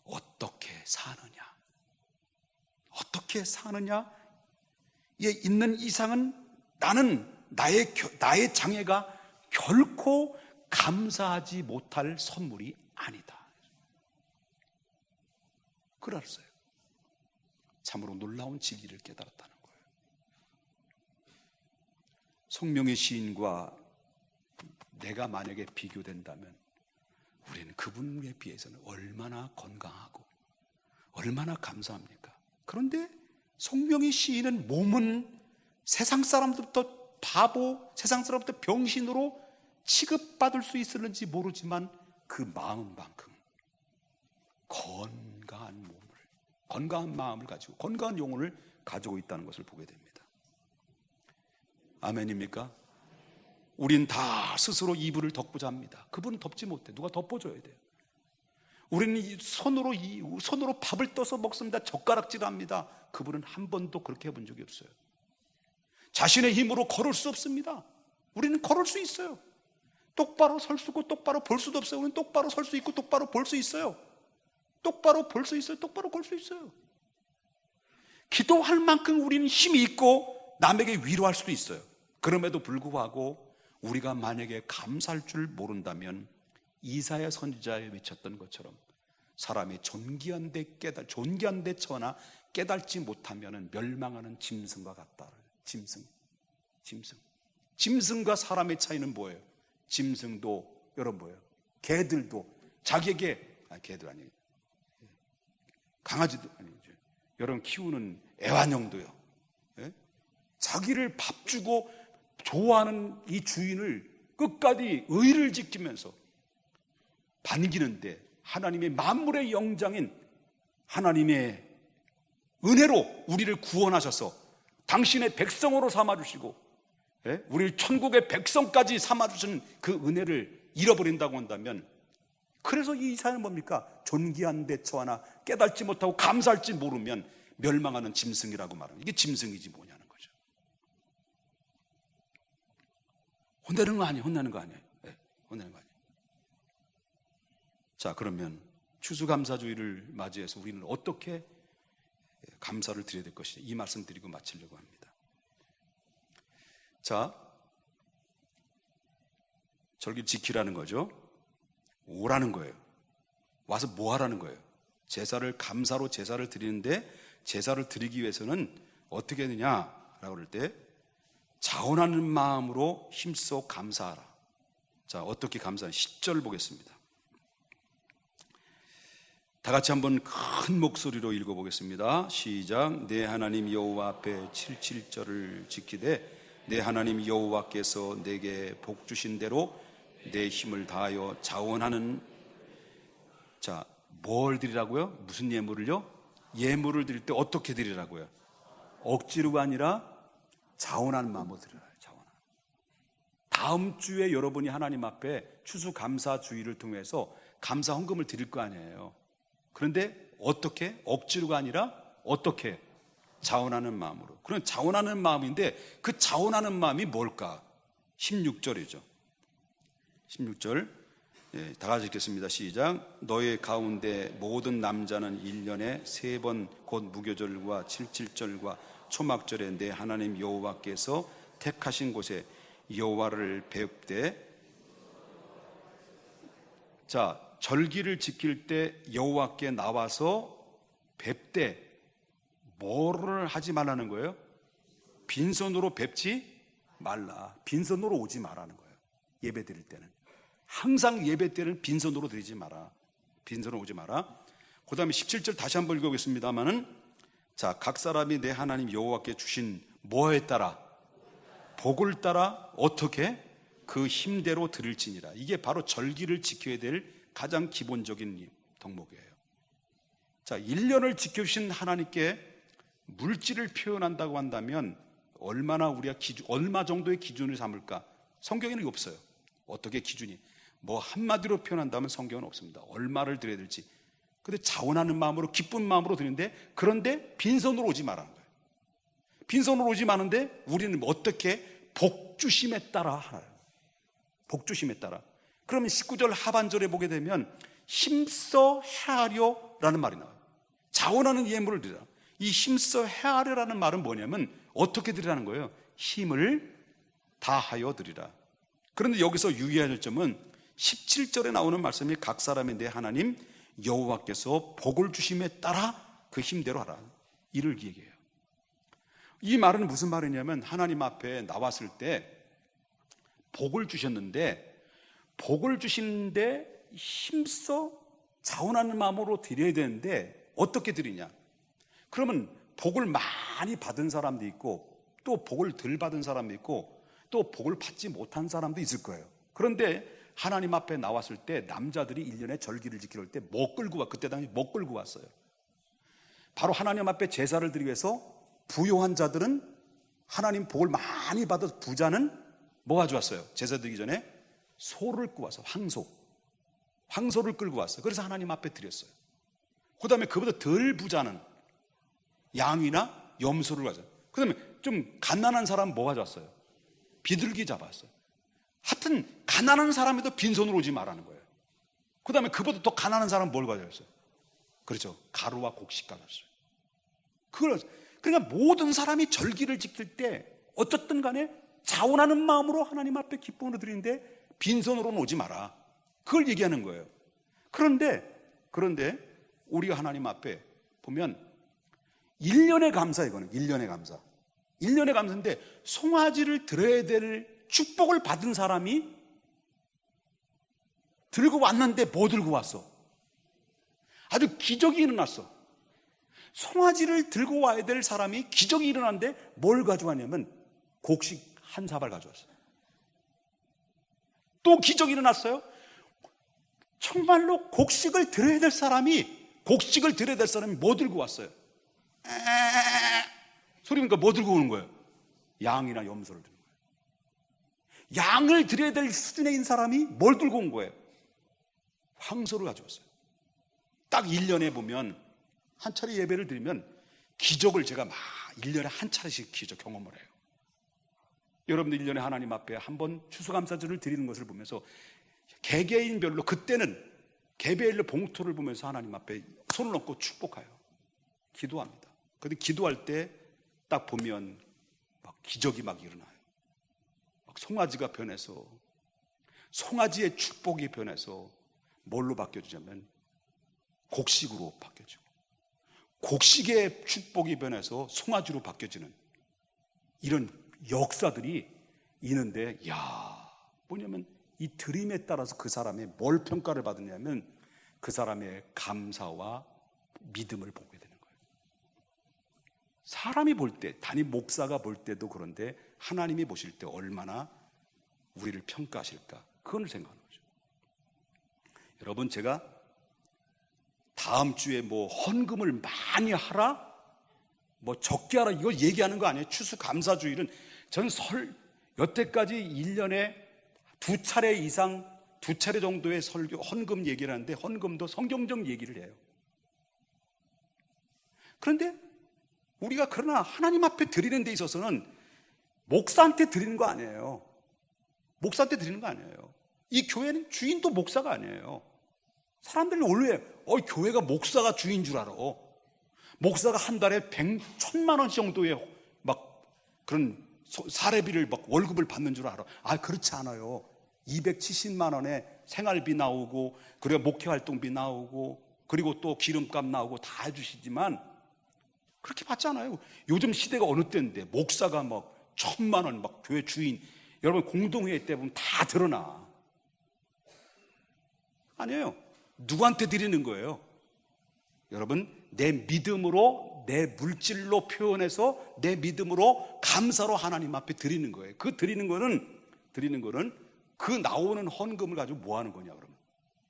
어떻게 사느냐에 있는 이상은 나는 나의 장애가 결코 감사하지 못할 선물이 아니다. 그랬어요. 참으로 놀라운 진리를 깨달았다는 거예요. 성령의 시인과 내가 만약에 비교된다면 우리는 그분에 비해서는 얼마나 건강하고 얼마나 감사합니까? 그런데 성령의 시인은 몸은 세상 사람들부터 바보, 세상 사람부터 병신으로 취급받을 수 있을는지 모르지만 그 마음만큼 건강한 몸을, 건강한 마음을 가지고 건강한 영혼을 가지고 있다는 것을 보게 됩니다. 아멘입니까? 우린 다 스스로 이불을 덮고자 합니다. 그분은 덮지 못해. 누가 덮어줘야 돼요. 우리는 손으로 밥을 떠서 먹습니다. 젓가락질합니다. 그분은 한 번도 그렇게 해본 적이 없어요. 자신의 힘으로 걸을 수 없습니다. 우리는 걸을 수 있어요. 똑바로 설 수 있고 똑바로 볼 수도 없어요. 우리는 똑바로 설 수 있고 똑바로 볼 수 있어요. 똑바로 볼 수 있어요. 똑바로 걸 수 있어요. 기도할 만큼 우리는 힘이 있고 남에게 위로할 수도 있어요. 그럼에도 불구하고 우리가 만약에 감사할 줄 모른다면 이사야 선지자에 외쳤던 것처럼 사람이 존귀한 데 처하나 깨달지 못하면 멸망하는 짐승과 같다. 짐승과 사람의 차이는 뭐예요? 짐승도 여러분 뭐예요? 개들도 자기에게 개들 아니에요. 강아지도 아니죠. 여러분 키우는 애완용도요. 예? 자기를 밥 주고 좋아하는 이 주인을 끝까지 의를 지키면서 반기는데 하나님의 만물의 영장인 하나님의 은혜로 우리를 구원하셔서 당신의 백성으로 삼아주시고 우리를 천국의 백성까지 삼아주신 그 은혜를 잃어버린다고 한다면, 그래서 이 이사야는 뭡니까? 존귀한 데 처하나 깨닫지 못하고 감사할지 모르면 멸망하는 짐승이라고 말합니다. 이게 짐승이지 뭐냐는 거죠. 혼내는 거 아니에요. 혼내는 거 아니에요. 자, 그러면 추수감사주의를 맞이해서 우리는 어떻게 감사를 드려야 될 것이냐, 이 말씀 드리고 마치려고 합니다. 자, 절기 지키라는 거죠. 오라는 거예요. 와서 뭐 하라는 거예요? 감사로 제사를 드리는데, 제사를 드리기 위해서는 어떻게 되냐라고 할 때 자원하는 마음으로 힘써 감사하라. 자, 어떻게 감사하냐? 10절 보겠습니다. 다 같이 한번 큰 목소리로 읽어보겠습니다. 시작. 내 하나님 여호와 앞에 77절을 지키되 내 하나님 여호와께서 내게 복 주신 대로 내 힘을 다하여 자원하는. 자, 뭘 드리라고요? 무슨 예물을요? 예물을 드릴 때 어떻게 드리라고요? 억지로가 아니라 자원하는 마음으로 드려요. 다음 주에 여러분이 하나님 앞에 추수감사주의를 통해서 감사 헌금을 드릴 거 아니에요. 그런데 어떻게? 억지로가 아니라 어떻게? 자원하는 마음으로. 그런 자원하는 마음인데 그 자원하는 마음이 뭘까? 16절이죠. 16절 다 같이 읽겠습니다. 시작. 너의 가운데 모든 남자는 1년에 3번 곧 무교절과 77절과 초막절에 내 하나님 여호와께서 택하신 곳에 여호와를 뵙되. 자, 절기를 지킬 때 여호와께 나와서 뵙되 뭐를 하지 말라는 거예요? 빈손으로 뵙지 말라. 빈손으로 오지 말라는 거예요. 예배 드릴 때는 항상 예배 때는 빈손으로 드리지 마라. 빈손으로 오지 마라. 그 다음에 17절 다시 한번 읽어보겠습니다만은, 자, 각 사람이 내 하나님 여호와께 주신 뭐에 따라? 복을 따라 어떻게? 그 힘대로 드릴지니라. 이게 바로 절기를 지켜야 될 가장 기본적인 덕목이에요. 자, 1년을 지켜주신 하나님께 물질을 표현한다고 한다면 얼마 정도의 기준을 삼을까? 성경에는 없어요. 어떻게 기준이? 뭐 한마디로 표현한다면 성경은 없습니다. 얼마를 드려야 될지. 근데 자원하는 마음으로, 기쁜 마음으로 드리는데, 그런데 빈손으로 오지 말라는 거예요. 빈손으로 오지 마는데 우리는 어떻게? 복주심에 따라 하나요. 복주심에 따라. 그러면 19절 하반절에 보게 되면 힘써 헤아려라는 말이 나와요. 자원하는 예물을 드리라. 이 힘써 헤아려라는 말은 뭐냐면 어떻게 드리라는 거예요? 힘을 다하여 드리라. 그런데 여기서 유의해야 할 점은 17절에 나오는 말씀이 각 사람의 내 하나님 여호와께서 복을 주심에 따라 그 힘대로 하라, 이를 얘기해요. 이 말은 무슨 말이냐면 하나님 앞에 나왔을 때 복을 주셨는데 복을 주시는데 힘써 자원하는 마음으로 드려야 되는데 어떻게 드리냐? 그러면 복을 많이 받은 사람도 있고 또 복을 덜 받은 사람도 있고 또 복을 받지 못한 사람도 있을 거예요. 그런데 하나님 앞에 나왔을 때 남자들이 1년에 절기를 지킬 때 뭐 끌고 와? 그때 당시 뭐 끌고 왔어요? 바로 하나님 앞에 제사를 드리기 위해서 부요한 자들은 하나님 복을 많이 받아서 부자는 뭐 가져왔어요? 제사 드리기 전에 소를 끌고 와서 황소를 끌고 왔어요. 그래서 하나님 앞에 드렸어요. 그 다음에 그보다 덜 부자는 양이나 염소를 가져요. 그 다음에 좀 가난한 사람은 뭐 가져왔어요? 비둘기 잡았어요. 하여튼 가난한 사람에도 빈손으로 오지 말라는 거예요. 그 다음에 그보다 더 가난한 사람은 뭘 가져왔어요? 그렇죠, 가루와 곡식 가져왔어요. 그러니까 모든 사람이 절기를 지킬 때 어쨌든 간에 자원하는 마음으로 하나님 앞에 기쁨으로 드리는데 빈손으로는 오지 마라, 그걸 얘기하는 거예요. 그런데 우리가 하나님 앞에 보면 1년의 감사, 이거는 1년의 감사. 1년의 감사인데 송아지를 드려야 될 축복을 받은 사람이 들고 왔는데 뭐 들고 왔어? 아주 기적이 일어났어. 송아지를 들고 와야 될 사람이 기적이 일어났는데 뭘 가져왔냐면 곡식 한 사발 가져왔어요. 또 기적이 일어났어요. 정말로 곡식을 드려야 될 사람이 뭐 들고 왔어요? 소리니까 뭐 들고 오는 거예요? 양이나 염소를 들고. 양을 드려야 될 수준에 있는 사람이 뭘 들고 온 거예요? 황소를 가져왔어요. 딱 1년에 보면 한 차례 예배를 드리면 기적을 제가 1년에 한 차례씩 기적 경험을 해요. 여러분들 1년에 하나님 앞에 한번 추수감사절을 드리는 것을 보면서 개개인별로 그때는 개별로 봉투를 보면서 하나님 앞에 손을 얹고 축복해요. 기도합니다. 그런데 기도할 때 딱 보면 막 기적이 막 일어나요. 막 송아지가 변해서, 송아지의 축복이 변해서 뭘로 바뀌어지냐면 곡식으로 바뀌어지고, 곡식의 축복이 변해서 송아지로 바뀌어지는 이런 역사들이 있는데, 뭐냐면 이 드림에 따라서 그 사람의 뭘 평가를 받느냐면 그 사람의 감사와 믿음을 보게 되는 거예요. 사람이 볼 때, 단임 목사가 볼 때도 그런데 하나님이 보실 때 얼마나 우리를 평가하실까, 그걸 생각하는 거죠. 여러분, 제가 다음 주에 뭐 헌금을 많이 하라, 뭐 적게 하라, 이거 얘기하는 거 아니에요. 추수감사주일은 전 여태까지 1년에 2차례 이상, 2차례 정도의 설교, 헌금 얘기를 하는데 헌금도 성경적 얘기를 해요. 그런데 우리가 그러나 하나님 앞에 드리는 데 있어서는 목사한테 드리는 거 아니에요. 목사한테 드리는 거 아니에요. 이 교회는 주인도 목사가 아니에요. 사람들이 원래 교회가 목사가 주인 줄 알아. 목사가 한 달에 1,000만 원 정도의 막 그런 사례비를 막 월급을 받는 줄 알아. 그렇지 않아요. 270만 원에 생활비 나오고, 그리고 목회 활동비 나오고, 그리고 또 기름값 나오고 다 해주시지만 그렇게 받지 않아요. 요즘 시대가 어느 때인데 목사가 막 1,000만 원, 막 교회 주인, 여러분 공동회의 때 보면 다 드러나. 아니에요. 누구한테 드리는 거예요? 여러분, 내 믿음으로, 내 물질로 표현해서 내 믿음으로 감사로 하나님 앞에 드리는 거예요. 그 드리는 거는 그 나오는 헌금을 가지고 뭐 하는 거냐, 그러면?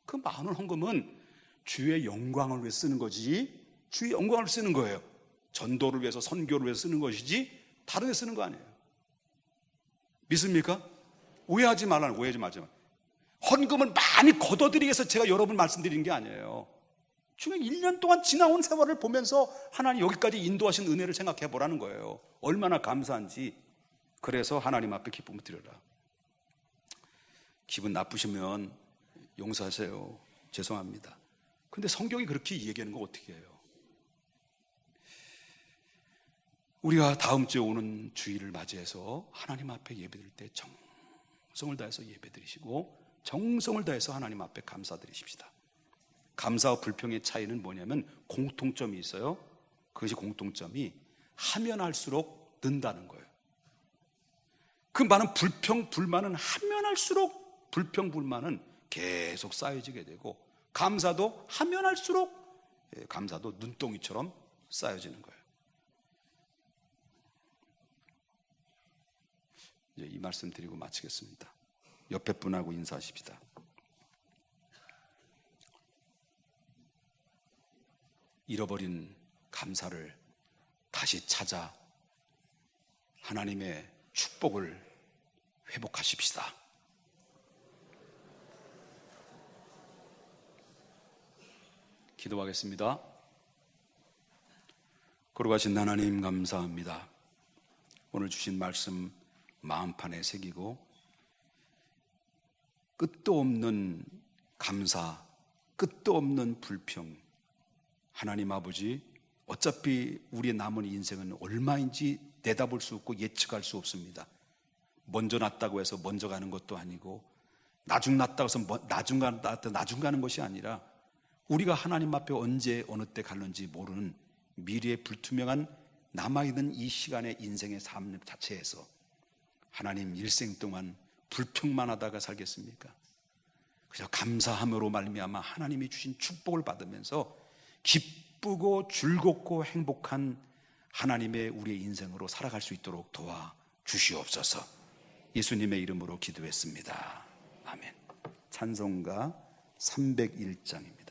그 많은 헌금은 주의 영광을 위해 쓰는 거지, 주의 영광을 쓰는 거예요. 전도를 위해서, 선교를 위해서 쓰는 것이지 다른 데 쓰는 거 아니에요. 믿습니까? 오해하지 마지 마. 헌금을 많이 걷어들이기 위해서 제가 여러분 말씀드리는 게 아니에요. 중에 1년 동안 지나온 세월을 보면서 하나님 여기까지 인도하신 은혜를 생각해 보라는 거예요. 얼마나 감사한지. 그래서 하나님 앞에 기쁨을 드려라. 기분 나쁘시면 용서하세요. 죄송합니다. 근데 성경이 그렇게 얘기하는 거 어떻게 해요? 우리가 다음 주에 오는 주일을 맞이해서 하나님 앞에 예배드릴 때 정성을 다해서 예배드리시고 정성을 다해서 하나님 앞에 감사드리십시다. 감사와 불평의 차이는 뭐냐면 공통점이 있어요. 그것이 공통점이 하면 할수록 는다는 거예요. 그 많은 불평, 불만은 하면 할수록 불평, 불만은 계속 쌓여지게 되고 감사도 하면 할수록 감사도 눈덩이처럼 쌓여지는 거예요. 이제 이 말씀 드리고 마치겠습니다. 옆에 분하고 인사하십시다. 잃어버린 감사를 다시 찾아 하나님의 축복을 회복하십시다. 기도하겠습니다. 거룩하신 하나님 감사합니다. 오늘 주신 말씀 마음판에 새기고 끝도 없는 감사, 끝도 없는 불평, 하나님 아버지 어차피 우리의 남은 인생은 얼마인지 내다볼 수 없고 예측할 수 없습니다. 먼저 났다고 해서 먼저 가는 것도 아니고 나중 났다고 해서 나중 가는 것이 아니라 우리가 하나님 앞에 언제 어느 때 갈는지 모르는 미래의 불투명한 남아있는 이 시간의 인생의 삶 자체에서 하나님 일생 동안 불평만 하다가 살겠습니까? 그저 감사함으로 말미암아 하나님이 주신 축복을 받으면서 기쁘고 즐겁고 행복한 하나님의 우리의 인생으로 살아갈 수 있도록 도와 주시옵소서. 예수님의 이름으로 기도했습니다. 아멘. 찬송가 301장입니다.